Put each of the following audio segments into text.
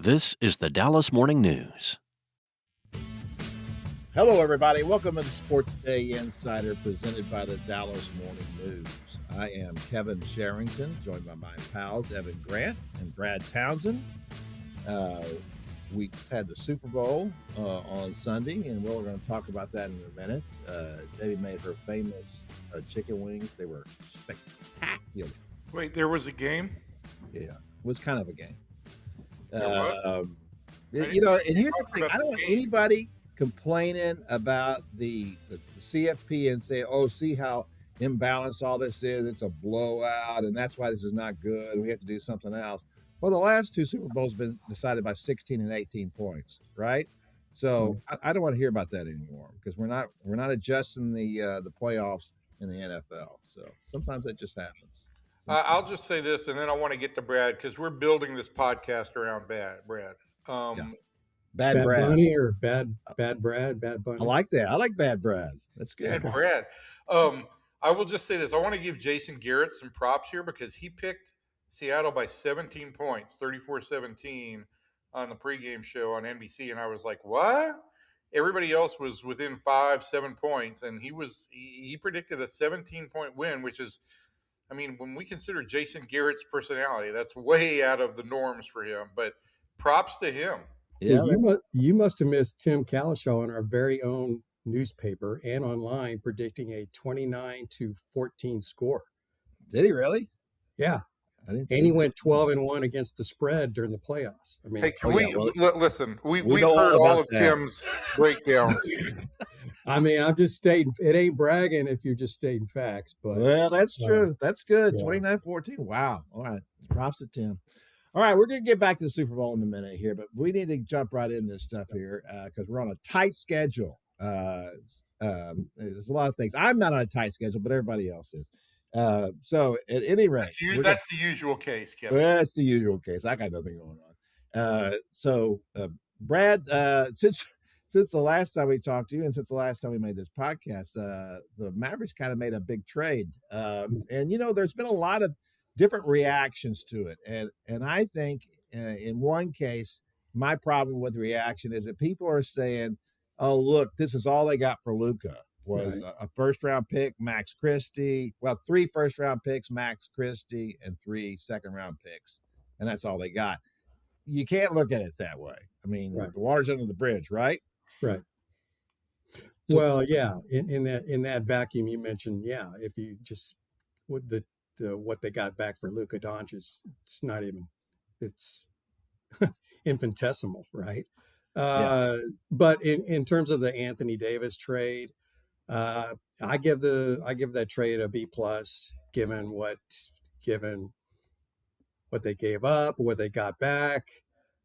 This is the Dallas Morning News. Hello, everybody. Welcome to the SportsDay Insider presented by the Dallas Morning News. I am Kevin Sherrington, joined by my pals Evan Grant and Brad Townsend. We had the Super Bowl on Sunday, and we're going to talk about that in a minute. Debbie made her famous chicken wings. They were spectacular. Wait, there was a game? Yeah, it was kind of a game. And here's the thing. I don't want anybody complaining about the CFP and say, oh, see how imbalanced all this is. It's a blowout, and that's why this is not good. We have to do something else. Well, the last two Super Bowls have been decided by 16 and 18 points, right? So I don't want to hear about that anymore because we're not adjusting the playoffs in the NFL. So sometimes that just happens. I'll just say this, and then I want to get to Brad because we're building this podcast around Brad. Bad Brad. Bunny or bad Brad, Bad Bunny. I like that. I like Bad Brad. That's good. Bad Brad. I will just say this. I want to give Jason Garrett some props here because he picked Seattle by 17 points, 34-17 on the pregame show on NBC. And I was like, what? Everybody else was within 5-7 points. And he predicted a 17-point win, which is, I mean, when we consider Jason Garrett's personality, that's way out of the norms for him. But props to him. Yeah, you must have missed Tim Calishaw on our very own newspaper and online predicting a 29-14 score. Did he really? Yeah. I didn't see and he that. went 12-1 against the spread during the playoffs. I mean, Hey, can listen? We've know heard all all about of that. Tim's breakdowns. I mean, I'm just stating it ain't bragging if you're just stating facts. But Well, that's true. That's good. Yeah. 29-14. Wow. All right. Props to Tim. All right, we're going to get back to the Super Bowl in a minute here, but we need to jump right in this stuff here because we're on a tight schedule. There's a lot of things. I'm not on a tight schedule, but everybody else is. So at any rate, That's the usual case, Kevin. that's the usual case. I got nothing going on. Brad, since the last time we talked to you and since the last time we made this podcast, the Mavericks kind of made a big trade. And, there's been a lot of different reactions to it. And I think in one case, my problem with the reaction is that people are saying, oh, look, this is all they got for Luka was a first-round pick, Max Christie. Well, 3 first-round picks, Max Christie, and 3 second-round picks. And that's all they got. You can't look at it that way. I mean, The water's under the bridge, right? right. Well, yeah. In that vacuum you mentioned, yeah. If you just with the what they got back for Luka Doncic, it's not even. It's infinitesimal, right? But in terms of the Anthony Davis trade, I give that trade a B+, given what they gave up, what they got back.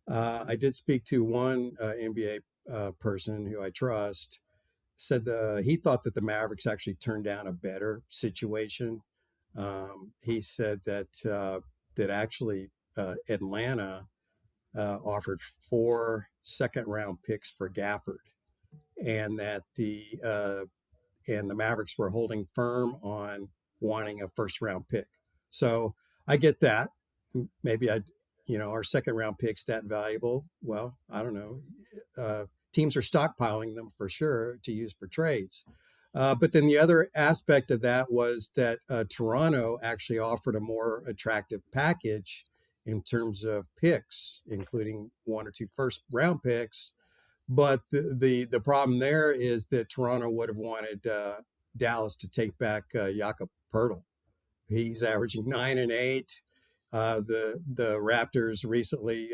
I did speak to one NBA person who I trust, said he thought that the Mavericks actually turned down a better situation. He said that actually Atlanta offered 4 second-round picks for Gafford, and that the Mavericks were holding firm on wanting a first-round pick. So I get that. Maybe our second-round pick's that valuable. Well, I don't know. Teams are stockpiling them for sure to use for trades. But then the other aspect of that was that Toronto actually offered a more attractive package in terms of picks, including 1 or 2 first-round picks. But the problem there is that Toronto would have wanted Dallas to take back Jakob Poeltl. He's averaging 9 and 8. The Raptors recently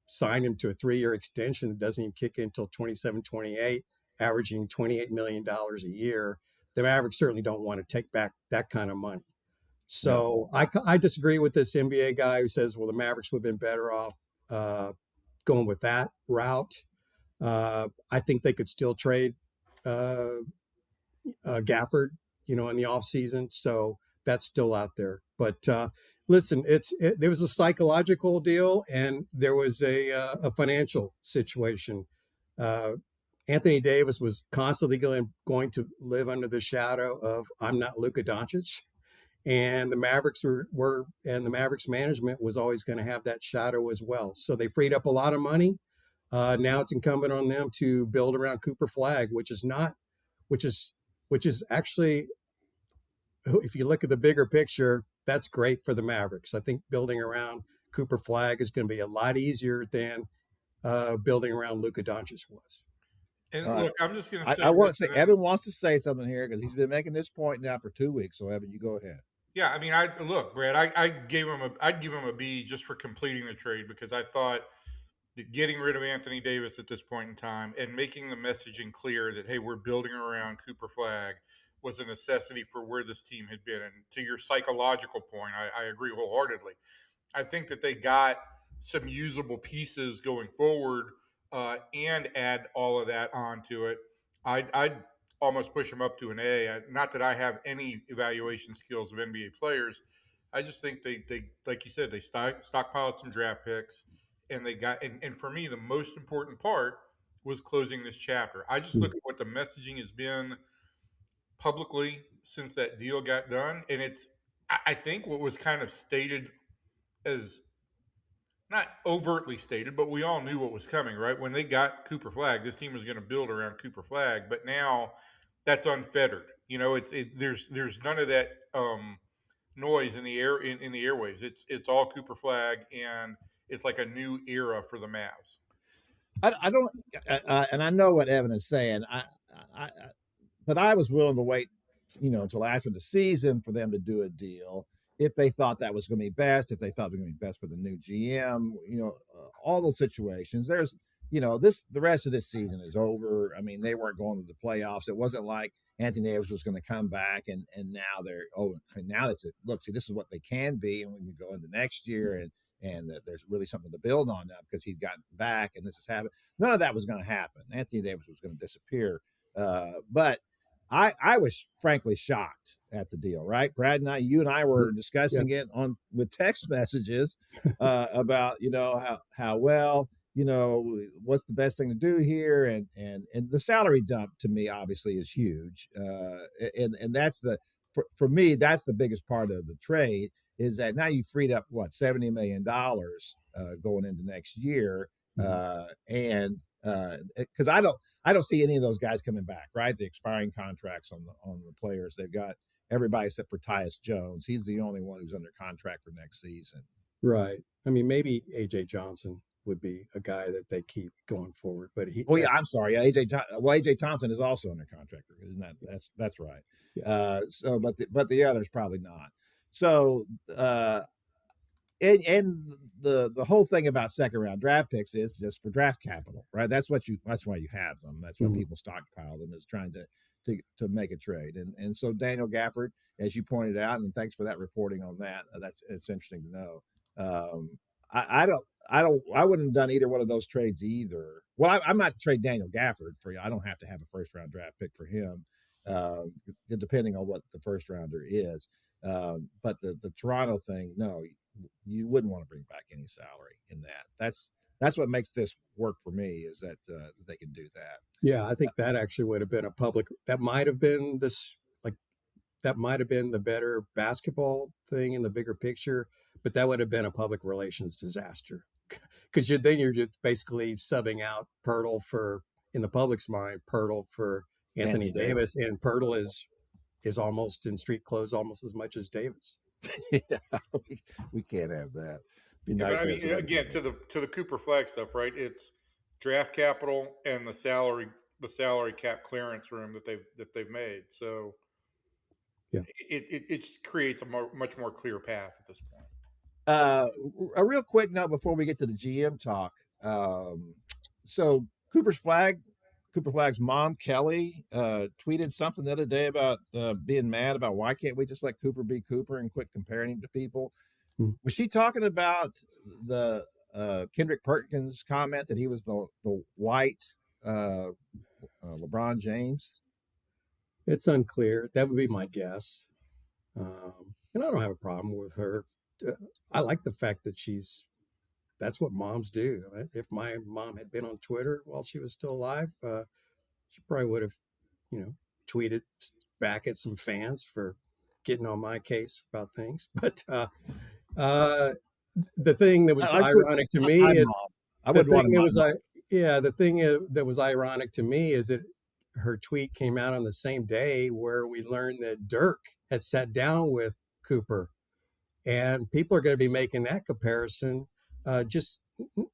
signed him to a 3-year extension that doesn't even kick in until 27-28. Averaging $28 million a year. The Mavericks certainly don't want to take back that kind of money. So I disagree with this NBA guy who says, well, the Mavericks would have been better off going with that route. I think they could still trade Gafford, in the offseason. So that's still out there. But listen, there was a psychological deal and there was a financial situation. Anthony Davis was constantly going to live under the shadow of I'm not Luka Doncic. And the Mavericks and the Mavericks management was always going to have that shadow as well. So they freed up a lot of money. Now it's incumbent on them to build around Cooper Flag, which is actually, if you look at the bigger picture, that's great for the Mavericks. I think building around Cooper Flag is going to be a lot easier than building around Luka Doncic was. And look, I'm just going to say, I want to say, Evan wants to say something here because he's been making this point now for 2 weeks. So Evan, you go ahead. Yeah, I mean, look, Brad, I'd give him a B just for completing the trade, because I thought that getting rid of Anthony Davis at this point in time and making the messaging clear that, hey, we're building around Cooper Flag, was a necessity for where this team had been. And to your psychological point, I agree wholeheartedly. I think that they got some usable pieces going forward, and add all of that onto it. I'd almost push them up to an A. Not that I have any evaluation skills of NBA players. I just think they like you said, they stockpiled some draft picks, and they got, and for me, the most important part was closing this chapter. I just look at what the messaging has been publicly since that deal got done, and I think what was kind of stated as, not overtly stated, but we all knew what was coming, right? When they got Cooper Flag, this team was going to build around Cooper Flag, but now that's unfettered. There's none of that noise in the airwaves. It's all Cooper Flag, and it's like a new era for the Mavs. I don't, and I know what Evan is saying. But I was willing to wait, until after the season for them to do a deal if they thought that was going to be best, if they thought it was going to be best for the new GM, all those situations. There's, the rest of this season is over. I mean, they weren't going to the playoffs. It wasn't like Anthony Davis was going to come back and now now that's it. Look, see, this is what they can be, and we can go into next year and that there's really something to build on now because he's gotten back and this has happened. None of that was going to happen. Anthony Davis was going to disappear. But I was frankly shocked at the deal, right? Brad and you and I were discussing it with text messages about, how well, what's the best thing to do here. And the salary dump to me obviously is huge. And that's for me, that's the biggest part of the trade, is that now you freed up $70 million going into next year. And because I don't see any of those guys coming back, right? The expiring contracts on the players. They've got everybody except for Tyus Jones. He's the only one who's under contract for next season. Right. I mean, maybe AJ Johnson would be a guy that they keep going forward, but I'm sorry. AJ Thompson is also under contract, isn't that? That's right. Yeah. But the others probably not. So, and the whole thing about second round draft picks is just for draft capital, right? That's why you have them. That's why people stockpile them, is trying to make a trade. And so Daniel Gafford, as you pointed out, and thanks for that reporting on that. It's interesting to know. I wouldn't have done either one of those trades either. Well, I'm not trade Daniel Gafford for you. I don't have to have a first round draft pick for him, depending on what the first rounder is. But the Toronto thing, no, you wouldn't want to bring back any salary in that. That's what makes this work for me, is that they can do that. Yeah, I think that actually would have been that might have been the better basketball thing in the bigger picture, but that would have been a public relations disaster, because then you're just basically subbing out Pirtle for, in the public's mind, Pirtle for Anthony Davis, and Pirtle is almost in street clothes almost as much as Davis. Yeah, we can't have that. Be nice. I mean, again, to the Cooper Flag stuff, right? It's draft capital and the salary cap clearance room that they've made. So yeah, it just creates a much more clear path at this point. A real quick note before we get to the GM talk. So Cooper Flag's mom, Kelly, tweeted something the other day about being mad about why can't we just let Cooper be Cooper and quit comparing him to people. Was she talking about the Kendrick Perkins comment that he was the white LeBron James? It's unclear. That would be my guess. And I don't have a problem with her. I like the fact that that's what moms do. If my mom had been on Twitter while she was still alive, she probably would have, tweeted back at some fans for getting on my case about things. But the thing that was I could, ironic to my me is mom. I the wouldn't want thing to that my was mom. the thing that was ironic to me is that her tweet came out on the same day where we learned that Dirk had sat down with Cooper, and people are going to be making that comparison, just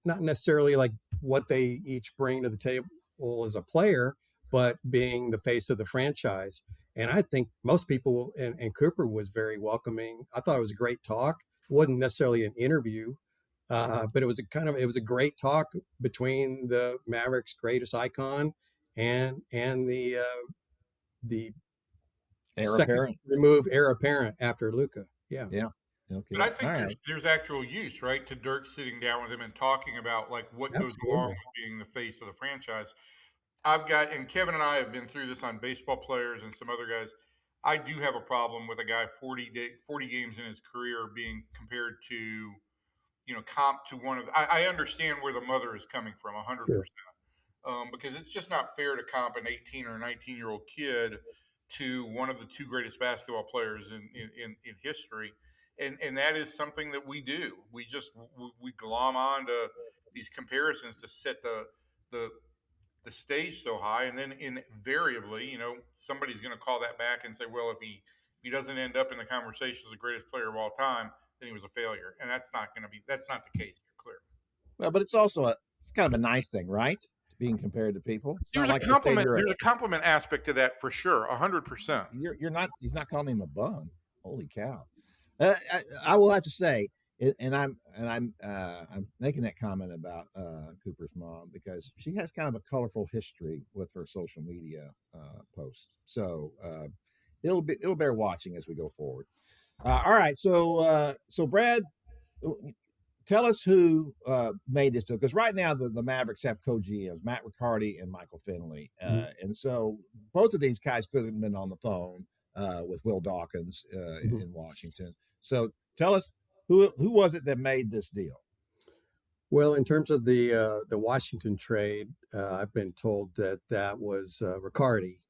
not necessarily like what they each bring to the table as a player, but being the face of the franchise. And I think most people, and Cooper was very welcoming. I thought it was a great talk. It wasn't necessarily an interview, but it was it was a great talk between the Mavericks' greatest icon and the Heir second apparent. removed heir apparent after Luka. Yeah, Yeah. Okay. But I All think right. there's actual use, right, to Dirk sitting down with him and talking about like what goes along absolutely. with being the face of the franchise. I've got, and Kevin and I have been through this on baseball players and some other guys. I do have a problem with a guy 40 games in his career being compared to, comp to one of. I understand where the mother is coming from, 100%, Sure. because it's just not fair to comp an 18 or 19-year-old kid to one of the two greatest basketball players in history, and that is something that we do. We glom on to these comparisons to set the the stage so high, and then invariably, somebody's going to call that back and say, well, if he doesn't end up in the conversation as the greatest player of all time, then he was a failure, and that's not the case here, clearly. Well, but it's also it's kind of a nice thing, right? Being compared to people. It's not There's a like they say compliment. There's a compliment aspect to that for sure, 100%. you're not. He's not calling him a bum. Holy cow! I will have to say, I'm making that comment about Cooper's mom because she has kind of a colorful history with her social media posts. So it'll bear watching as we go forward. All right, so Brad, tell us who made this deal, because right now the Mavericks have co-GMs, Matt Riccardi and Michael Finley, and so both of these guys could have been on the phone with Will Dawkins in Washington. So tell us who was it that made this deal? Well, in terms of the Washington trade, I've been told that was Riccardi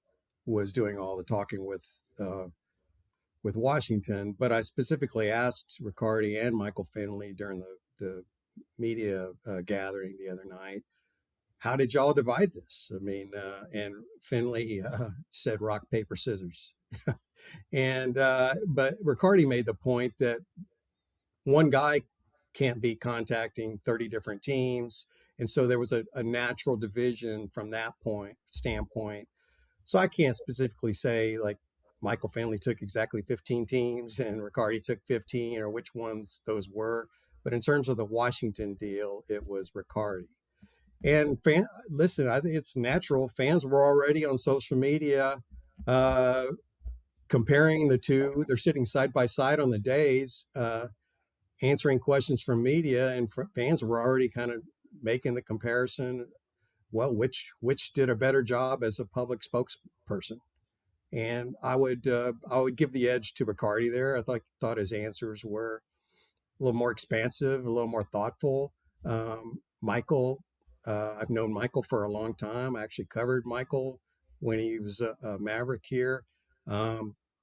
was doing all the talking with Washington, but I specifically asked Riccardi and Michael Finley during the media gathering the other night, how did y'all divide this? I mean, and Finley said rock, paper, scissors. And but Riccardi made the point that one guy can't be contacting 30 different teams. And so there was a natural division from that standpoint. So I can't specifically say like Michael Finley took exactly 15 teams and Riccardi took 15 or which ones those were. But in terms of the Washington deal, it was Riccardi. And listen, I think it's natural. Fans were already on social media comparing the two. They're sitting side by side on the days, answering questions from media, and fans were already kind of making the comparison. Well, which did a better job as a public spokesperson? And I would give the edge to Riccardi there. I thought his answers were a little more expansive, a little more thoughtful. Michael, I've known Michael for a long time. I actually covered Michael when he was a Maverick here.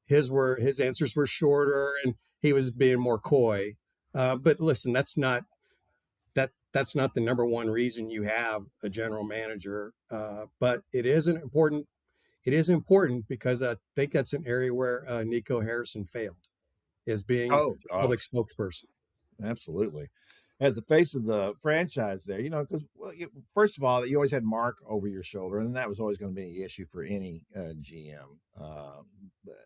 His answers were shorter, and he was being more coy. But listen, that's not the number one reason you have a general manager. But it is important. It is important because I think that's an area where Nico Harrison failed, is being a public spokesperson. Absolutely. As the face of the franchise there, because first of all, you always had Mark over your shoulder, and that was always going to be an issue for any GM.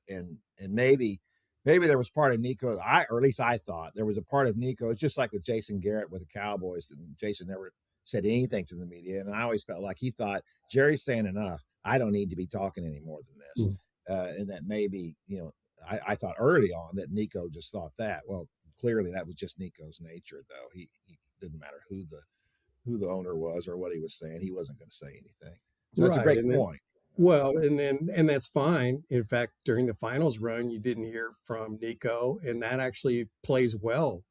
And maybe there was part of Nico, or at least I thought there was a part of Nico. It's just like with Jason Garrett with the Cowboys, and Jason never said anything to the media, and I always felt like he thought Jerry's saying enough. I don't need to be talking any more than this, and that maybe I thought early on that Nico just thought that. Well, clearly that was just Nico's nature, though. He didn't matter who the owner was or what he was saying. He wasn't going to say anything. So that's a great point. Well, and that's fine. In fact, during the finals run, you didn't hear from Nico, and that actually plays well.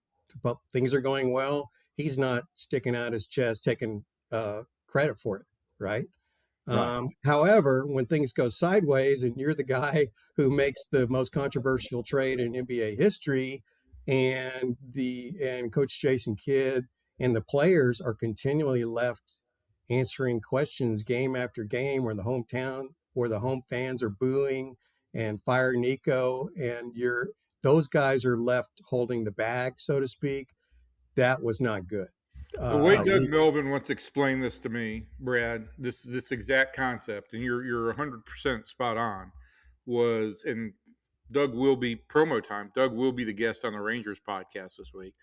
But things are going well. He's not sticking out his chest, taking credit for it, right? Right. However, when things go sideways and you're the guy who makes the most controversial trade in NBA history, and Coach Jason Kidd and the players are continually left answering questions game after game, where the home fans are booing and fire Nico, and those guys are left holding the bag, so to speak. That was not good. The way No, Doug we, Melvin once explained this to me, Brad, this exact concept, and you're 100% spot on, was, and Doug will be promo time. Doug will be the guest on the Rangers podcast this week.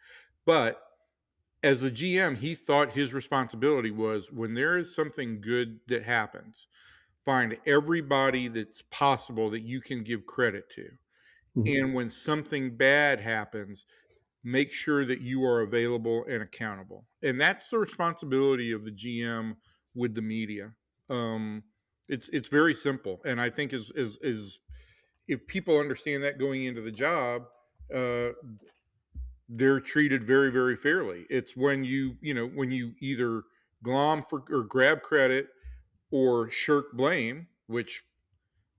But as the GM, he thought his responsibility was, when there is something good that happens, find everybody that's possible that you can give credit to. Mhm. And when something bad happens, make sure that you are available and accountable. And that's the responsibility of the GM with the media. Um, it's very simple, and I think is if people understand that going into the job, uh, they're treated very, very fairly. It's when when you either glom for or grab credit or shirk blame, which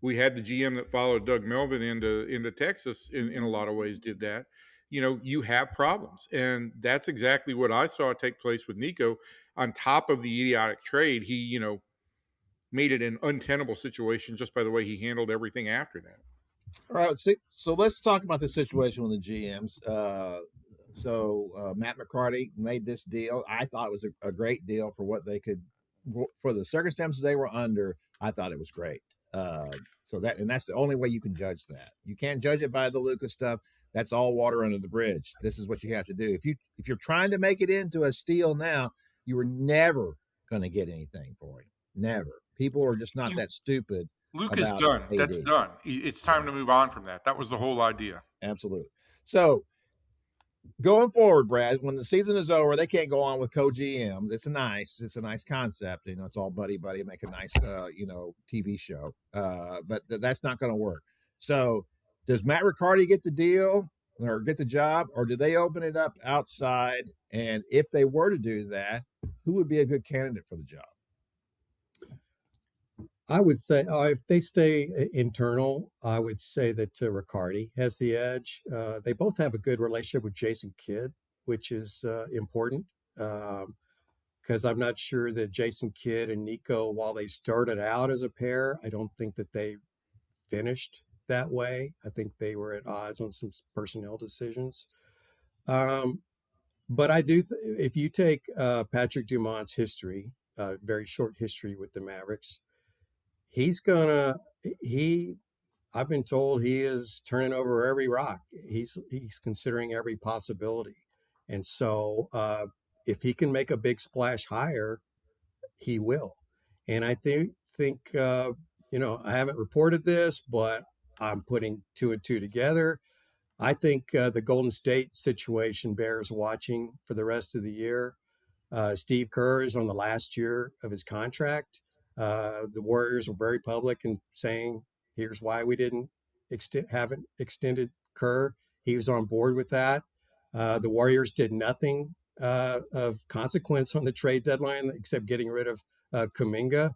we had the GM that followed Doug Melvin into Texas in a lot of ways did that. You have problems, and that's exactly what I saw take place with Nico. On top of the idiotic trade, he made it an untenable situation just by the way he handled everything after that. all right. So let's talk about the situation with the GMs. Matt McCarty made this deal. I thought it was a great deal for what they could, for the circumstances they were under. I thought it was great. That's the only way you can judge that. You can't judge it by the Lucas stuff. That's all water under the bridge. This is what you have to do. If you're trying to make it into a steal now, you were never going to get anything for him. Never. People are just not that stupid. Luke is About done. AD. That's done. It's time to move on from that. That was the whole idea. Absolutely. So going forward, Brad, when the season is over, they can't go on with co-GMs. It's a nice concept. It's all buddy, make a nice, TV show. But that's not going to work. So does Matt Riccardi get the deal or get the job, or do they open it up outside? And if they were to do that, who would be a good candidate for the job? I would say, if they stay internal, I would say that Riccardi has the edge. They both have a good relationship with Jason Kidd, which is important, because I'm not sure that Jason Kidd and Nico, while they started out as a pair, I don't think that they finished that way. I think they were at odds on some personnel decisions. But I do, if you take Patrick Dumont's history, very short history with the Mavericks, I've been told he is turning over every rock. He's considering every possibility. And so if he can make a big splash higher, he will. And I think I haven't reported this, but I'm putting two and two together. I think the Golden State situation bears watching for the rest of the year. Steve Kerr is on the last year of his contract. The Warriors were very public in saying, here's why we haven't extended Kerr. He was on board with that. The Warriors did nothing of consequence on the trade deadline except getting rid of Kuminga.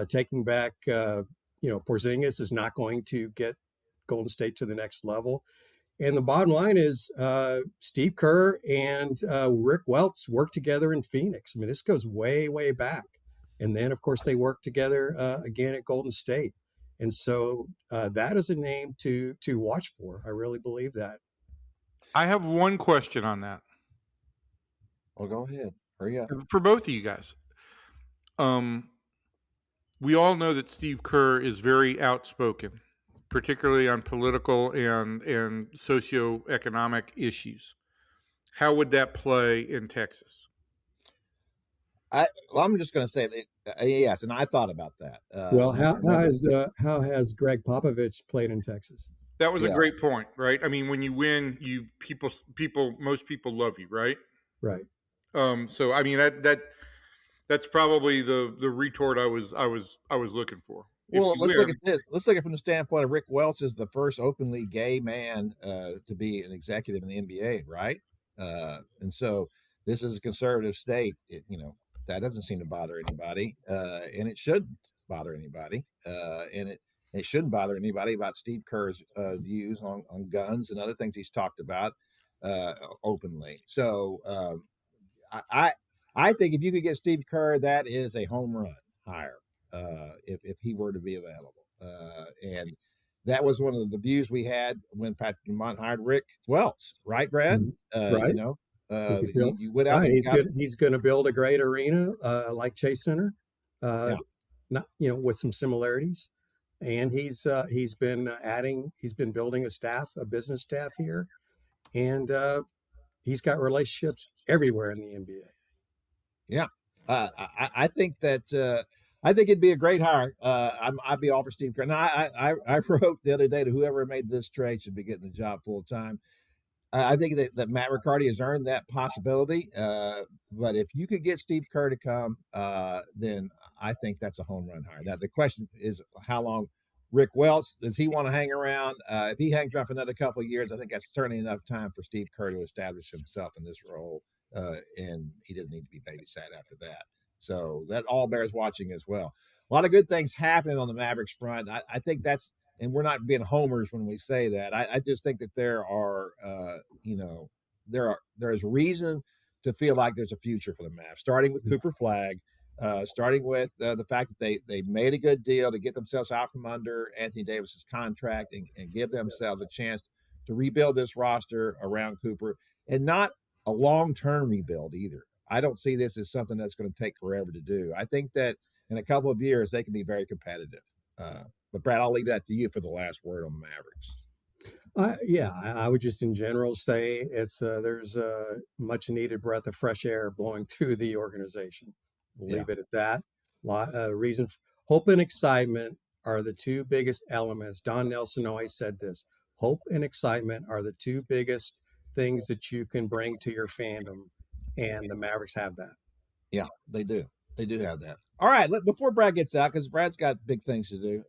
Taking back, Porzingis is not going to get Golden State to the next level. And the bottom line is Steve Kerr and Rick Welts worked together in Phoenix. I mean, this goes way, way back. And then, of course, they worked together again at Golden State. And so that is a name to watch for. I really believe that. I have one question on that. Well, go ahead. Hurry up. For both of you guys. We all know that Steve Kerr is very outspoken, particularly on political and socioeconomic issues. How would that play in Texas? I'm just going to say that, yes, and I thought about that. How has Greg Popovich played in Texas? That was a great point, right? I mean, when you win, most people love you, right? Right. So I mean that's probably the retort I was looking for. Well, let's look at this. Let's look at it from the standpoint of Rick Welts is the first openly gay man to be an executive in the NBA, right? And so this is a conservative state. That doesn't seem to bother anybody, and it shouldn't bother anybody, and it shouldn't bother anybody about Steve Kerr's views on guns and other things he's talked about openly. So I think if you could get Steve Kerr, that is a home run hire if he were to be available. And that was one of the views we had when Patrick Dumont hired Rick Welts, right, Brad? Right. You know, He could build- you went out. right. And He's got good. He's going to build a great arena like Chase Center, Yeah. not with some similarities. And he's been he's been building a business staff here, and he's got relationships everywhere in the NBA. Yeah, I think that I think it'd be a great hire. I'd be all for Steve Kerr. Now, I wrote the other day to whoever made this trade should be getting the job full time. I think that Matt Riccardi has earned that possibility. But if you could get Steve Kerr to come, then I think that's a home run hire. Now, the question is how long Rick Welts, does he want to hang around? If he hangs around for another couple of years, I think that's certainly enough time for Steve Kerr to establish himself in this role. And he doesn't need to be babysat after that. So that all bears watching as well. A lot of good things happening on the Mavericks front. I think that's, and we're not being homers when we say that. I just think that there are, there is reason to feel like there's a future for the Mavs, starting with Cooper Flagg, starting with the fact that they made a good deal to get themselves out from under Anthony Davis's contract and give themselves a chance to rebuild this roster around Cooper, and not a long-term rebuild either. I don't see this as something that's going to take forever to do. I think that in a couple of years, they can be very competitive. But Brad, I'll leave that to you for the last word on the Mavericks. I would just in general say there's a much needed breath of fresh air blowing through the organization. We'll leave it at that. Hope and excitement are the two biggest elements. Don Nelson always said this: hope and excitement are the two biggest things that you can bring to your fandom, and the Mavericks have that. Yeah, they do. They do have that. All right, before Brad gets out, because Brad's got big things to do.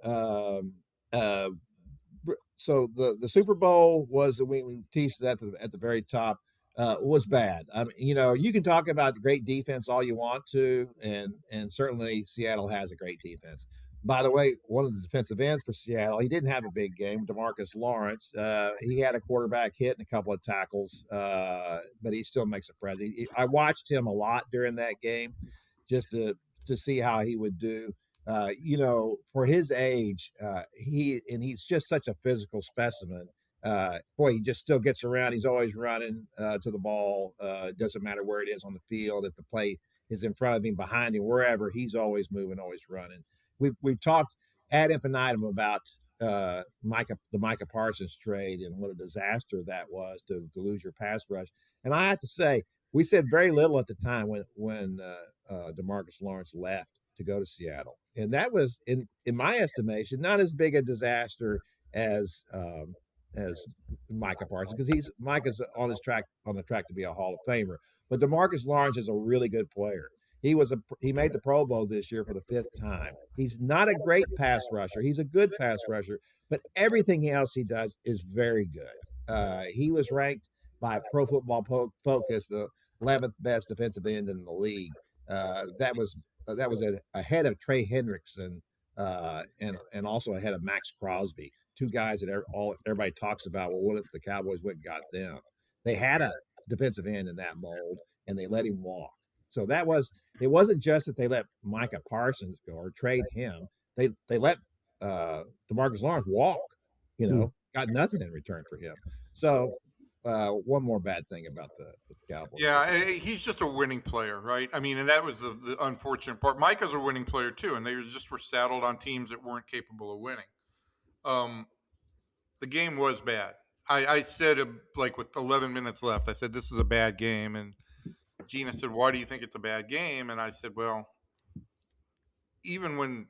So the Super Bowl was, we teased that at the very top, was bad. I mean, you can talk about the great defense all you want to, and certainly Seattle has a great defense. By the way, one of the defensive ends for Seattle, he didn't have a big game, DeMarcus Lawrence. He had a quarterback hit and a couple of tackles, but he still makes a presence. I watched him a lot during that game just to see how he would do. For his age, he's just such a physical specimen. He just still gets around. He's always running to the ball. Doesn't matter where it is on the field. If the play is in front of him, behind him, wherever, he's always moving, always running. We've talked ad infinitum about the Micah Parsons trade and what a disaster that was to lose your pass rush. And I have to say, we said very little at the time when DeMarcus Lawrence left to go to Seattle, and that was, in my estimation, not as big a disaster as Micah Parsons, because Micah's on the track to be a Hall of Famer. But DeMarcus Lawrence is a really good player. He made the Pro Bowl this year for the 5th time. He's not a great pass rusher. He's a good pass rusher, but everything else he does is very good. He was ranked by Pro Football Focus the 11th best defensive end in the league. That was ahead of Trey Hendrickson and also ahead of Max Crosby, two guys that everybody talks about. Well, what if the Cowboys went and got them? They had a defensive end in that mold, and they let him walk. So it wasn't just that they let Micah Parsons go or trade him. They let DeMarcus Lawrence walk. Got nothing in return for him. So one more bad thing about the Cowboys. Yeah, he's just a winning player, right? I mean, and that was the unfortunate part. Micah's a winning player too, and they just were saddled on teams that weren't capable of winning. The game was bad. I said, like with 11 minutes left, I said, this is a bad game. And Gina said, why do you think it's a bad game? And I said, well, even when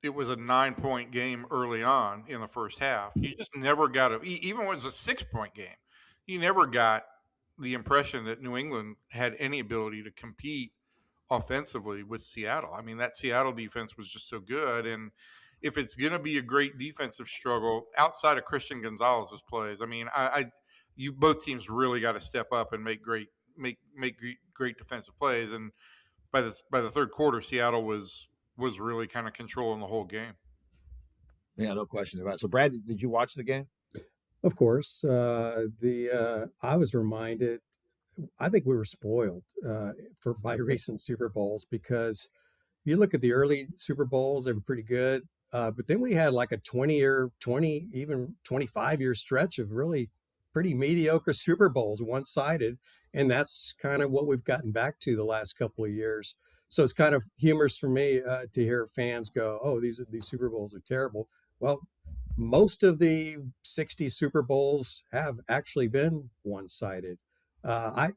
it was a 9-point game early on in the first half, you just never got even when it was a 6-point game, you never got the impression that New England had any ability to compete offensively with Seattle. I mean, that Seattle defense was just so good. And if it's going to be a great defensive struggle outside of Christian Gonzalez's plays, I mean, you both teams really got to step up and make great defensive plays. And by the third quarter, Seattle was was really kind of controlling the whole game. Yeah, no question about it. So, Brad, did you watch the game? Of course, I was reminded. I think we were spoiled by recent Super Bowls because you look at the early Super Bowls, they were pretty good. But then we had like a 20-year, 20, even 25-year stretch of really pretty mediocre Super Bowls, one-sided. And that's kind of what we've gotten back to the last couple of years. So it's kind of humorous for me to hear fans go, "Oh, these Super Bowls are terrible." Well, most of the 60 Super Bowls have actually been one-sided. I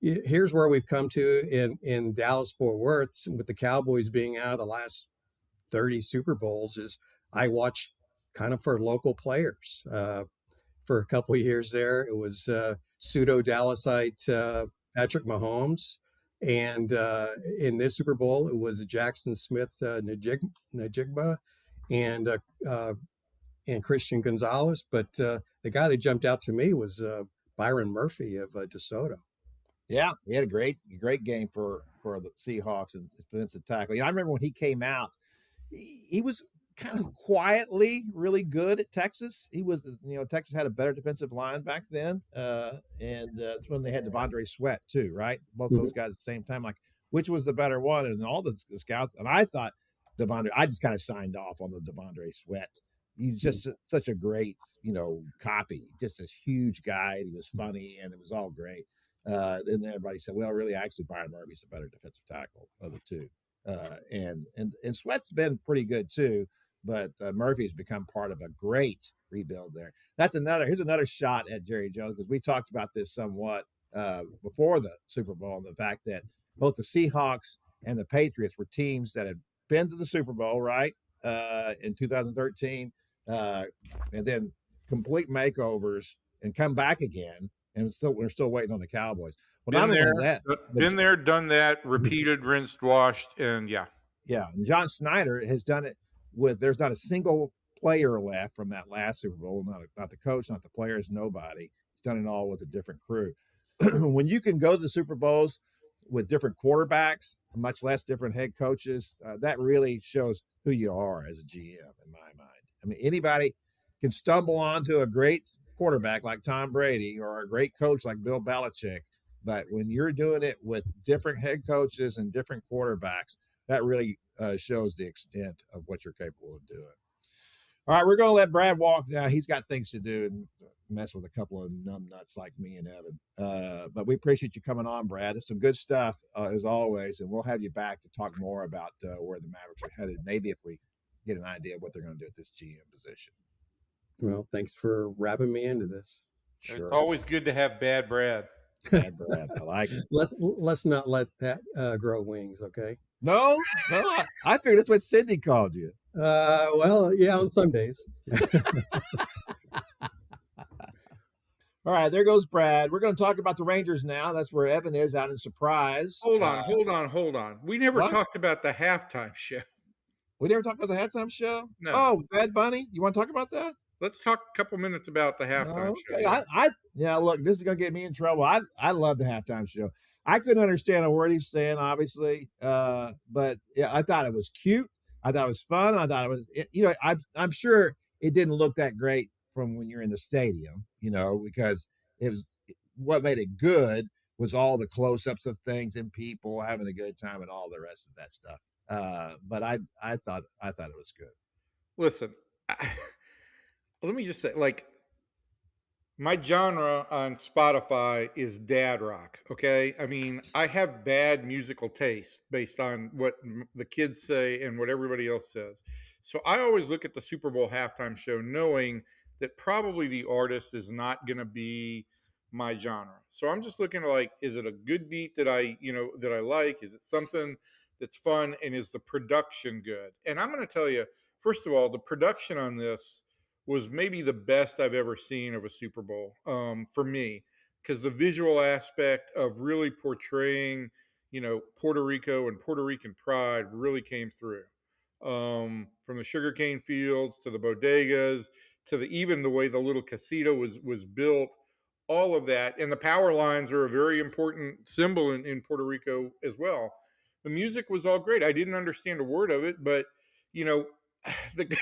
Here's where we've come to in Dallas Fort Worth with the Cowboys being out of the last 30 Super Bowls is I watch kind of for local players. For a couple of years there, it was pseudo Dallasite Patrick Mahomes. And in this Super Bowl, it was Jackson Smith Najigba and Christian Gonzalez. But the guy that jumped out to me was Byron Murphy of DeSoto. Yeah, he had a great game for the Seahawks and defensive tackle. I remember when he came out, he was kind of quietly really good at Texas. He was, Texas had a better defensive line back then, and that's when they had Devondre Sweat too, right? Both those guys at the same time. Like, which was the better one? And all the scouts, and I thought Devondre. I just kind of signed off on the Devondre Sweat. He's just such a great, copy. Just this huge guy. And he was funny, and it was all great. Then everybody said, well, really, actually, Byron Murphy's the better defensive tackle of the two. And Sweat's been pretty good too, but Murphy's become part of a great rebuild there. Here's another shot at Jerry Jones, because we talked about this somewhat before the Super Bowl, and the fact that both the Seahawks and the Patriots were teams that had been to the Super Bowl, right, in 2013, and then complete makeovers and come back again. And we're still waiting on the Cowboys. Well, been there, done that, repeated, rinsed, washed, and yeah. And John Snyder has done it there's not a single player left from that last Super Bowl, not the coach, not the players, nobody. He's done it all with a different crew. When you can go to the Super Bowls with different quarterbacks, much less different head coaches, that really shows who you are as a GM, in my mind. I mean, anybody can stumble onto a great quarterback like Tom Brady or a great coach like Bill Belichick, but when you're doing it with different head coaches and different quarterbacks, that really shows the extent of what you're capable of doing. All right, we're going to let Brad walk now. He's got things to do and mess with a couple of numbnuts like me and Evan. But we appreciate you coming on, Brad. It's some good stuff, as always, and we'll have you back to talk more about where the Mavericks are headed, maybe if we get an idea of what they're going to do at this GM position. Well, thanks for wrapping me into this. Sure. It's always good to have Bad Brad. Bad Brad, I like it. Let's not let that grow wings, okay? No, I figured that's what Sydney called you. Well, yeah, on some days. All right, there goes Brad. We're going to talk about the Rangers now. That's where Evan is, out in Surprise. Hold on. We never talked about the halftime show. We never talked about the halftime show? No. Oh, Bad Bunny? You want to talk about that? Let's talk a couple minutes about the halftime show. Look, this is going to get me in trouble. I love the halftime show. I couldn't understand a word he's saying, obviously, but yeah, I thought it was cute. I thought it was fun. I thought it was, I'm sure it didn't look that great from when you're in the stadium, because it was, what made it good was all the close-ups of things and people having a good time and all the rest of that stuff. But I thought it was good. Listen, let me just say, my genre on Spotify is dad rock. Okay. I mean, I have bad musical taste based on what the kids say and what everybody else says. So I always look at the Super Bowl halftime show knowing that probably the artist is not going to be my genre. So I'm just looking at is it a good beat that I like? Is it something that's fun? And is the production good? And I'm going to tell you, first of all, the production on this was maybe the best I've ever seen of a Super Bowl for me, because the visual aspect of really portraying, Puerto Rico and Puerto Rican pride really came through. From the sugarcane fields to the bodegas to even the way the little casita was built, all of that. And the power lines are a very important symbol in Puerto Rico as well. The music was all great. I didn't understand a word of it, but you know, the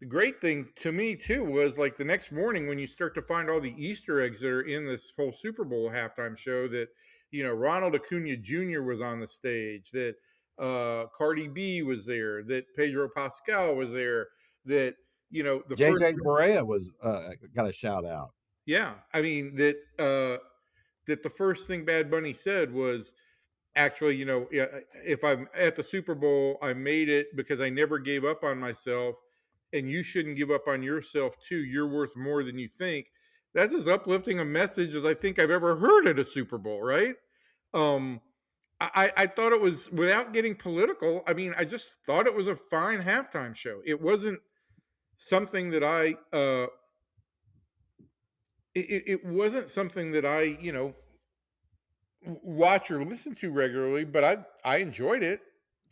the great thing to me too was like the next morning when you start to find all the Easter eggs that are in this whole Super Bowl halftime show, that Ronald Acuna Jr. was on the stage, that Cardi B was there, that Pedro Pascal was there, that the first, JJ Barea was got a shout out. yeah, I mean that the first thing Bad Bunny said was, actually, if I'm at the Super Bowl, I made it because I never gave up on myself, and you shouldn't give up on yourself too. You're worth more than you think. That's as uplifting a message as I think I've ever heard at a Super Bowl, right? Um, I thought it was, without getting political, I mean, I just thought it was a fine halftime show. It wasn't something that it wasn't something that I, watch or listen to regularly, but I enjoyed it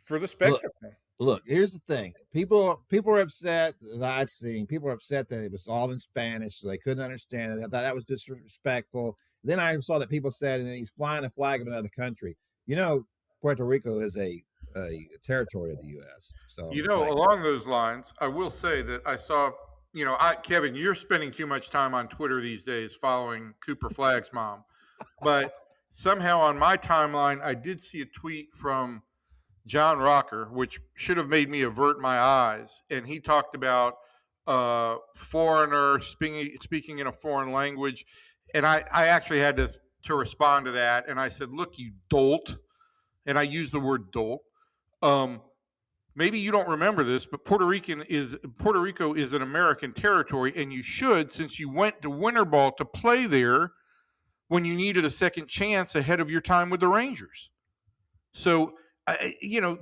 for the spectacle. Look, here's the thing. People are upset that I've seen. People are upset that it was all in Spanish, so they couldn't understand it. I thought that was disrespectful. Then I saw that people said, and he's flying a flag of another country. Puerto Rico is a territory of the U.S. So along those lines, I will say that I saw, Kevin, you're spending too much time on Twitter these days following Cooper Flagg's mom, but somehow on my timeline, I did see a tweet from John Rocker, which should have made me avert my eyes. And he talked about foreigner speaking in a foreign language. And I actually had to respond to that. And I said, look, you dolt. And I used the word dolt. Maybe you don't remember this, but Puerto Rico is an American territory. And you should, since you went to winter ball to play there when you needed a second chance ahead of your time with the Rangers. So,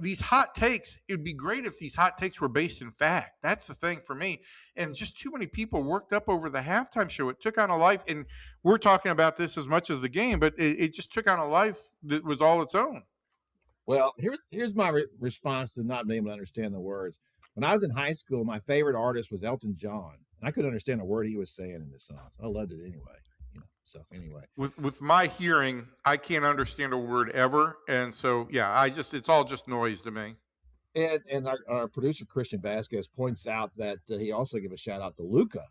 these hot takes, it would be great if these hot takes were based in fact. That's the thing for me. And just too many people worked up over the halftime show. It took on a life, and we're talking about this as much as the game, but it just took on a life that was all its own. Well, here's my response to not being able to understand the words. When I was in high school, my favorite artist was Elton John, and I couldn't understand a word he was saying in the songs. I loved it anyway. So anyway, with my hearing, I can't understand a word ever, and so it's all just noise to me. And our producer Christian Vasquez points out that he also gave a shout out to Luca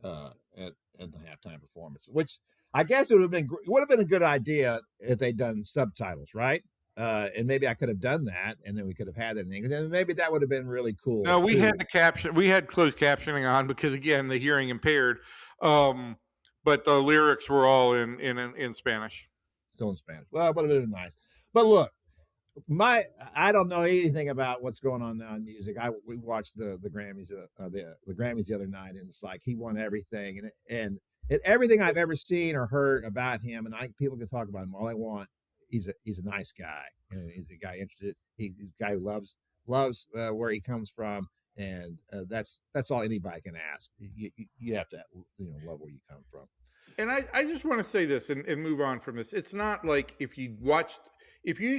at the halftime performance, which I guess it would have been a good idea if they'd done subtitles, right? And maybe I could have done that, and then we could have had it in English, and maybe that would have been really cool. No, we had the caption. We had closed captioning on because, again, the hearing impaired. But the lyrics were all in Spanish. Still in Spanish. Well, but it would have been nice. But look, I don't know anything about what's going on now in music. We watched the Grammys the Grammys the other night, and it's like he won everything, and everything I've ever seen or heard about him, and people can talk about him all they want. He's a nice guy, and he's a guy interested. He's a guy who loves where he comes from. And that's all anybody can ask. You have to love where you come from. And I just want to say this and move on from this. It's not like if you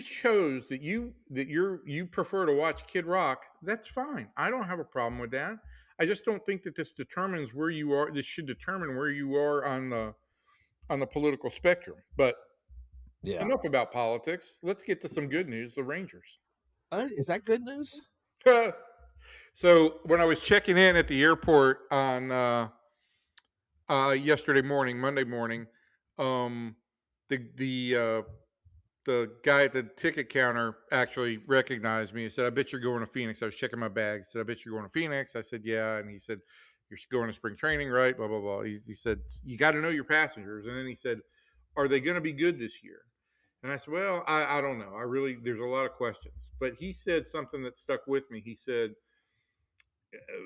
chose that you prefer to watch Kid Rock, that's fine. I don't have a problem with that. I just don't think that this determines where you are. This should determine where you are on the political spectrum. But enough about politics. Let's get to some good news. The Rangers. Is that good news? So when I was checking in at the airport on Monday morning, the guy at the ticket counter actually recognized me. He said, "I bet you're going to Phoenix." I was checking my bags. He said, "I bet you're going to Phoenix." I said, "Yeah." And he said, "You're going to spring training, right?" Blah, blah, blah. He said, "You got to know your passengers." And then he said, "Are they going to be good this year?" And I said, "Well, I don't know. There's a lot of questions." But he said something that stuck with me. He said,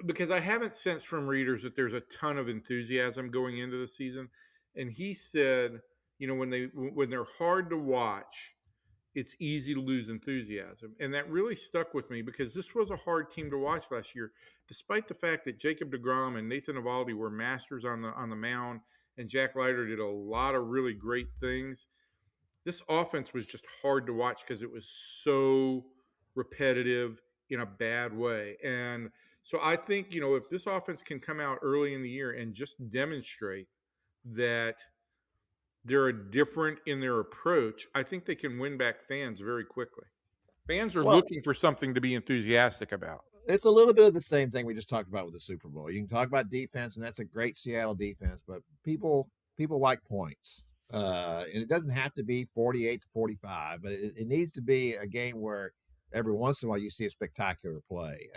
because I haven't sensed from readers that there's a ton of enthusiasm going into the season. And he said, when they're hard to watch, it's easy to lose enthusiasm. And that really stuck with me because this was a hard team to watch last year, despite the fact that Jacob deGrom and Nathan Eovaldi were masters on the mound, and Jack Leiter did a lot of really great things. This offense was just hard to watch because it was so repetitive in a bad way. And so I think, if this offense can come out early in the year and just demonstrate that they're different in their approach, I think they can win back fans very quickly. Fans are Well, looking for something to be enthusiastic about. it's a little bit of the same thing we just talked about with the Super Bowl. You can talk about defense, and that's a great Seattle defense, but people like points. And it doesn't have to be 48-45, but it needs to be a game where every once in a while you see a spectacular play.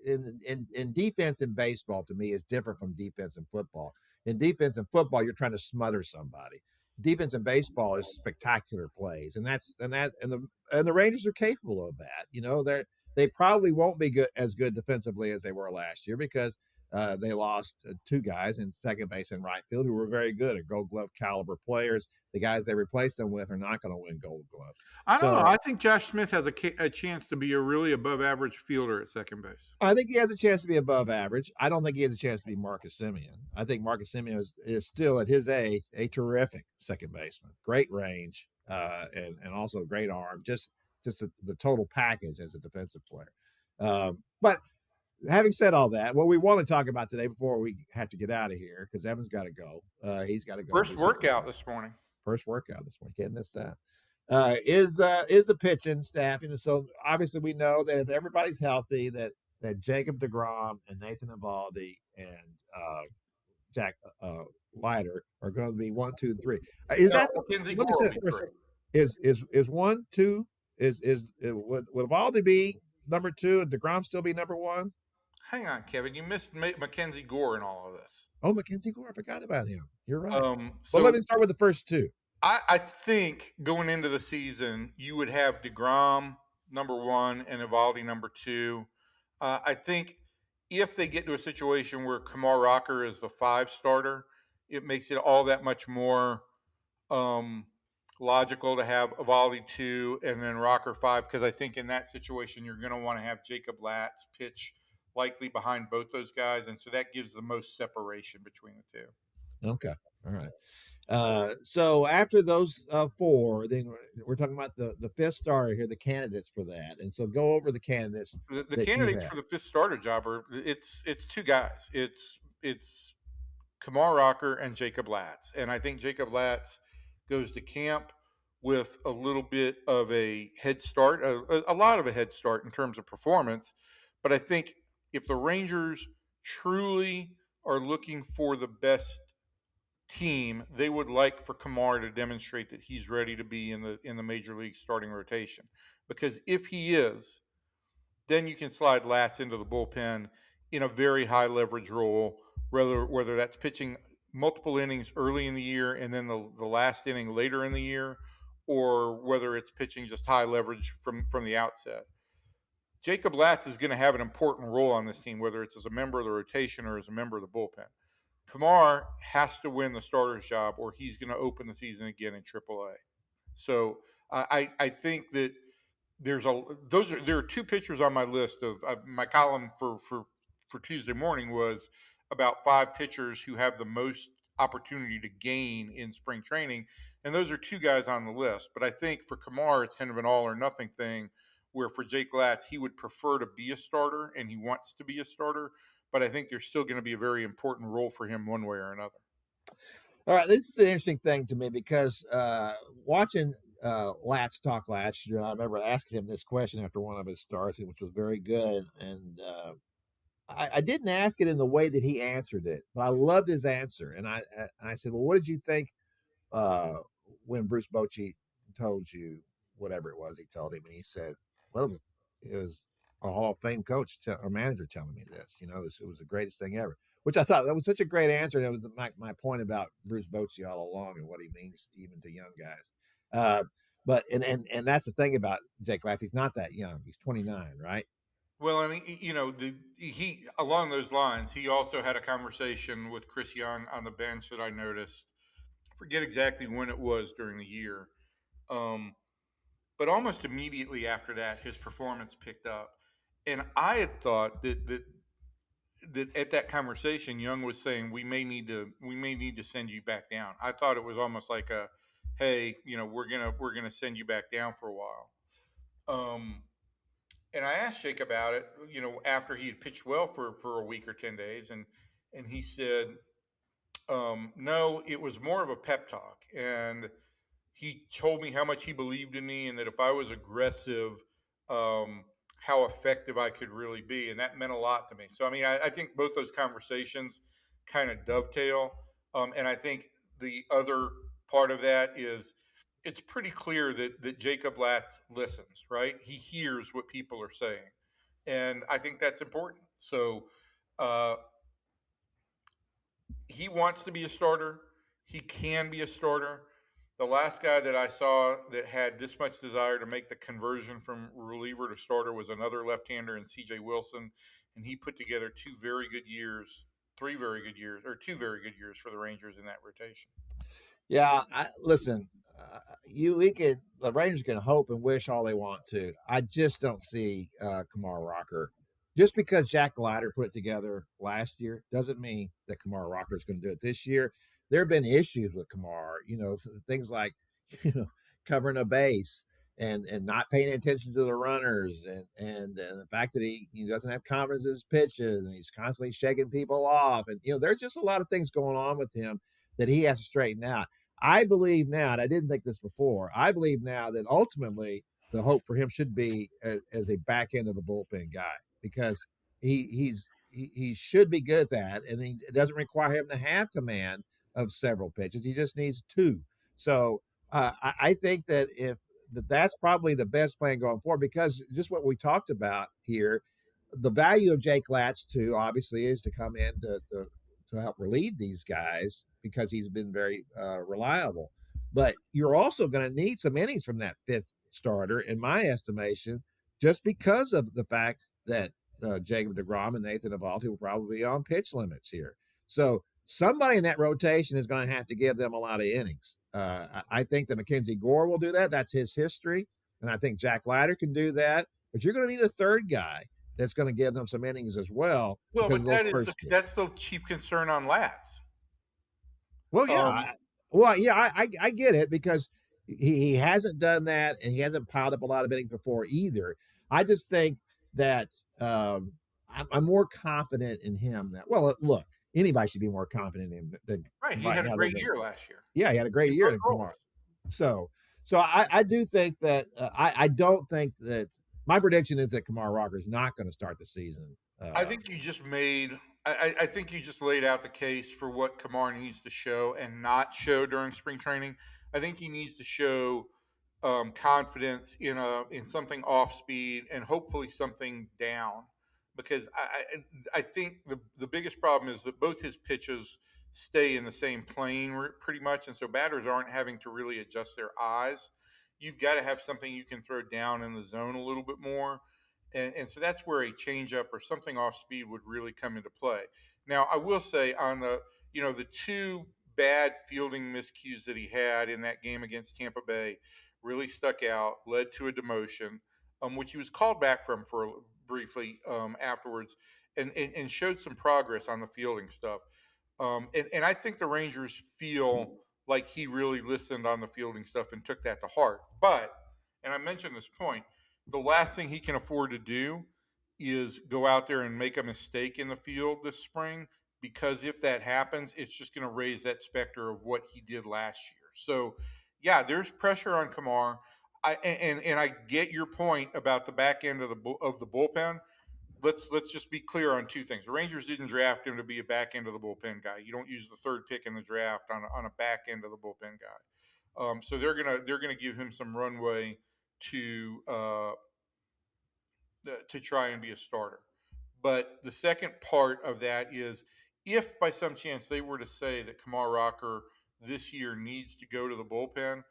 In defense in baseball, to me, is different from defense in football. In defense in football, you're trying to smother somebody. Defense in baseball is spectacular plays, and the Rangers are capable of that. They probably won't be as good defensively as they were last year because they lost two guys in second base and right field who were very good at Gold Glove caliber players. The guys they replaced them with are not going to win Gold Glove. I don't know. So I think Josh Smith has a chance to be a really above average fielder at second base. I think he has a chance to be above average. I don't think he has a chance to be Marcus Semien. I think Marcus Semien is still at his age a terrific second baseman, great range, and also great arm. Just the total package as a defensive player. But having said all that, what we want to talk about today before we have to get out of here, because Evan's got to go. He's got to go. First workout this morning. Can't miss that. Is the pitching staff. So obviously we know that if everybody's healthy, that Jacob deGrom and Nathan Eovaldi and Jack Leiter are going to be 1, 2, and 3. Is that Mackenzie let me Gore say will be first, three. is 1, 2 would Eovaldi be number 2 and deGrom still be number 1? Hang on, Kevin. You missed Mackenzie Gore in all of this. Oh, Mackenzie Gore, I forgot about him. You're right. So well, let me start with the first two. I think going into the season, you would have deGrom number 1 and Eovaldi number 2. I think if they get to a situation where Kumar Rocker is the 5 starter, it makes it all that much more logical to have Eovaldi 2 and then Rocker 5, because I think in that situation you're going to want to have Jacob Latz pitch likely behind both those guys, and so that gives the most separation between the two. Okay, all right. So after those 4, then we're talking about the 5th starter here, the candidates for that, and so go over the candidates. The candidates for the 5th starter job are it's 2 guys. It's Kumar Rocker and Jacob Latz, and I think Jacob Latz goes to camp with a little bit of a head start, a lot of a head start in terms of performance. But I think if the Rangers truly are looking for the best team, they would like for Kumar to demonstrate that he's ready to be in the major league starting rotation. Because if he is, then you can slide Latz into the bullpen in a very high leverage role, whether that's pitching multiple innings early in the year and then the last inning later in the year, or whether it's pitching just high leverage from the outset. Jacob Latz is going to have an important role on this team, whether it's as a member of the rotation or as a member of the bullpen. Kumar has to win the starter's job or he's going to open the season again in AAA. So I think that there are 2 pitchers on my list of my column for Tuesday morning was about 5 pitchers who have the most opportunity to gain in spring training, and those are 2 guys on the list. But I think for Kumar, it's kind of an all or nothing thing, where for Jake Latz, he would prefer to be a starter and he wants to be a starter, but I think there's still going to be a very important role for him one way or another. All right, this is an interesting thing to me because watching Latz talk last year, and I remember asking him this question after one of his starts, which was very good, and I didn't ask it in the way that he answered it, but I loved his answer, and I said, well, what did you think when Bruce Bochy told you whatever it was he told him? And he said, well, it was a Hall of Fame coach or manager telling me this. It was the greatest thing ever, which I thought that was such a great answer. And it was my point about Bruce Bochy all along and what he means even to young guys. But that's the thing about Jake Latz. He's not that young. He's 29, right? Well, I mean, he along those lines, he also had a conversation with Chris Young on the bench that I noticed. I forget exactly when it was during the year. But almost immediately after that, his performance picked up. And I had thought that at that conversation, Young was saying we may need to send you back down. I thought it was almost like a, hey, we're gonna send you back down for a while. And I asked Jake about it, after he had pitched well for a week or 10 days, and he said, No, it was more of a pep talk. And he told me how much he believed in me and that if I was aggressive, um, how effective I could really be. And that meant a lot to me. So, I mean, I think both those conversations kind of dovetail. And I think the other part of that is it's pretty clear that Jacob Latz listens, right? He hears what people are saying. And I think that's important. So, uh, he wants to be a starter. He can be a starter. The last guy that I saw that had this much desire to make the conversion from reliever to starter was another left-hander in C.J. Wilson, and he put together 2 very good years for the Rangers in that rotation. Yeah, listen, the Rangers can hope and wish all they want to. I just don't see Kamar Rocker. Just because Jack Glider put it together last year doesn't mean that Kamar Rocker is going to do it this year. There have been issues with Kamar, things like, covering a base and not paying attention to the runners and the fact that he doesn't have confidence in his pitches and he's constantly shaking people off. And, there's just a lot of things going on with him that he has to straighten out. I believe now, and I didn't think this before, I believe now that ultimately the hope for him should be as a back end of the bullpen guy, because he should be good at that, and it doesn't require him to have command of several pitches. He just needs two. So I think that that's probably the best plan going forward, because just what we talked about here, the value of Jake Latz too, obviously, is to come in to help relieve these guys because he's been very reliable. But you're also going to need some innings from that fifth starter, in my estimation, just because of the fact that Jacob deGrom and Nathan Eovaldi will probably be on pitch limits here. So somebody in that rotation is going to have to give them a lot of innings. I think that Mackenzie Gore will do that. That's his history. And I think Jack Leiter can do that. But you're going to need a third guy that's going to give them some innings as well. Well, but that's the chief concern on Latz. Well, yeah. I get it, because he hasn't done that, and he hasn't piled up a lot of innings before either. I just think that I'm more confident in him now. Well, look, anybody should be more confident in him than right. He had a great year last year. Yeah, he had a great year in Kamar. So I do think that I don't think that my prediction is that Kamar Rocker is not going to start the season. I think you just I think you just laid out the case for what Kamar needs to show and not show during spring training. I think he needs to show confidence in something off speed and hopefully something down, because I think the biggest problem is that both his pitches stay in the same plane pretty much, and so batters aren't having to really adjust their eyes. You've got to have something you can throw down in the zone a little bit more. And so that's where a changeup or something off speed would really come into play. Now, I will say on the two bad fielding miscues that he had in that game against Tampa Bay really stuck out, led to a demotion, which he was called back from for briefly afterwards, and showed some progress on the fielding stuff. And I think the Rangers feel like he really listened on the fielding stuff and took that to heart. But, and I mentioned this point, the last thing he can afford to do is go out there and make a mistake in the field this spring, because if that happens, it's just going to raise that specter of what he did last year. So, yeah, there's pressure on Kamar. And I get your point about the back end of the bullpen. Let's just be clear on two things. The Rangers didn't draft him to be a back end of the bullpen guy. You don't use the third pick in the draft on a back end of the bullpen guy. So they're gonna give him some runway to try and be a starter. But the second part of that is, if by some chance they were to say that Kamar Rocker this year needs to go to the bullpen,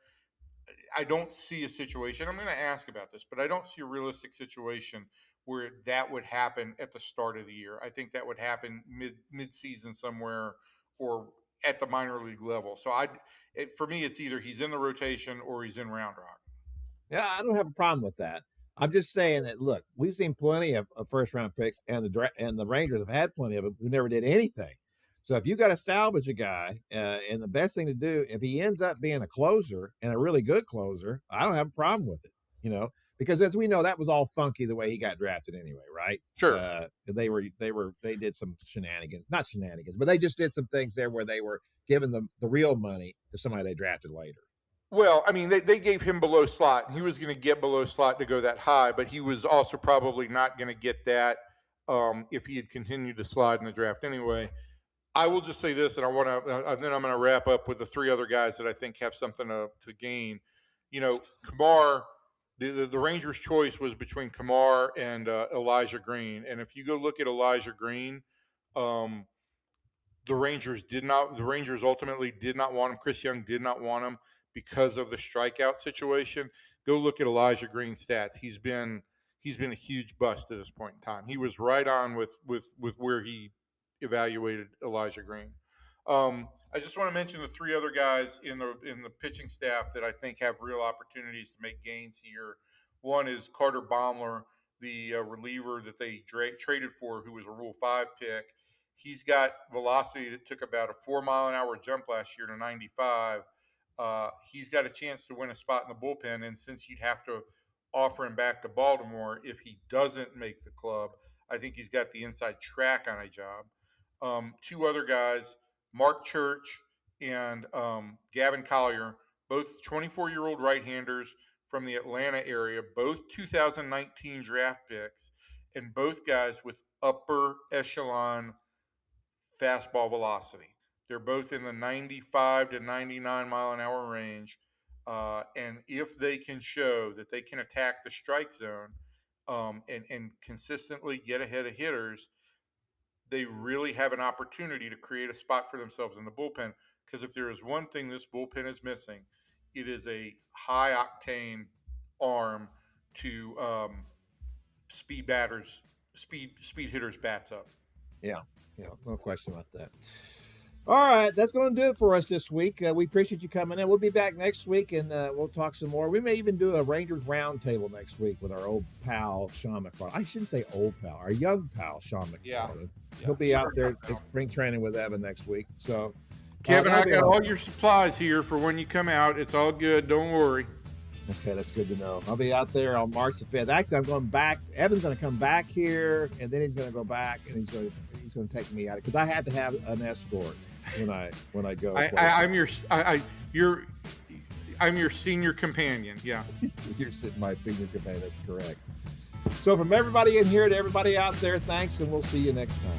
I don't see a situation. I'm going to ask about this, but I don't see a realistic situation where that would happen at the start of the year. I think that would happen mid-season somewhere, or at the minor league level. So for me, it's either he's in the rotation or he's in Round Rock. Yeah, I don't have a problem with that. I'm just saying that, look, we've seen plenty of first-round picks, and the Rangers have had plenty of them who never did anything. So if you got to salvage a guy, and the best thing to do, if he ends up being a closer and a really good closer, I don't have a problem with it, because as we know, that was all funky the way he got drafted anyway, right? right? Sure. They did some shenanigans, not shenanigans, but they just did some things there where they were giving them the real money to somebody they drafted later. Well, I mean, they gave him below slot, and he was going to get below slot to go that high, but he was also probably not going to get that if he had continued to slide in the draft anyway. I will just say this, and then I'm going to wrap up with the three other guys that I think have something to gain. Kamar, the Rangers' choice was between Kamar and Elijah Green, and if you go look at Elijah Green, the Rangers ultimately did not want him. Chris Young did not want him because of the strikeout situation. Go look at Elijah Green's stats. He's been a huge bust at this point in time. He was right on with where he evaluated Elijah Green. I just want to mention the three other guys in the pitching staff that I think have real opportunities to make gains here. One is Carter Baumler, the reliever that they traded for, who was a Rule 5 pick. He's got velocity that took about a 4-mile-an-hour jump last year to 95. He's got a chance to win a spot in the bullpen, and since you'd have to offer him back to Baltimore if he doesn't make the club, I think he's got the inside track on a job. Two other guys, Mark Church and Gavin Collier, both 24-year-old right-handers from the Atlanta area, both 2019 draft picks, and both guys with upper echelon fastball velocity. They're both in the 95 to 99 mile an hour range. And if they can show that they can attack the strike zone and consistently get ahead of hitters, they really have an opportunity to create a spot for themselves in the bullpen. Because if there is one thing this bullpen is missing, it is a high octane arm to speed hitters bats up. Yeah, no question about that. All right, that's going to do it for us this week. We appreciate you coming in. We'll be back next week, and we'll talk some more. We may even do a Rangers roundtable next week with our old pal, Sean McFarland. I shouldn't say old pal, our young pal, Sean McFarland. Yeah. He'll be out there at spring training with Evan next week. So, Kevin, I got all your supplies here for when you come out. It's all good. Don't worry. Okay, that's good to know. I'll be out there on March the 5th. Actually, I'm going back. Evan's going to come back here, and then he's going to go back, and he's going to take me out because I have to have an escort when I go. I'm your senior companion. Yeah. You're my senior companion. That's correct. So from everybody in here to everybody out there, thanks, and we'll see you next time.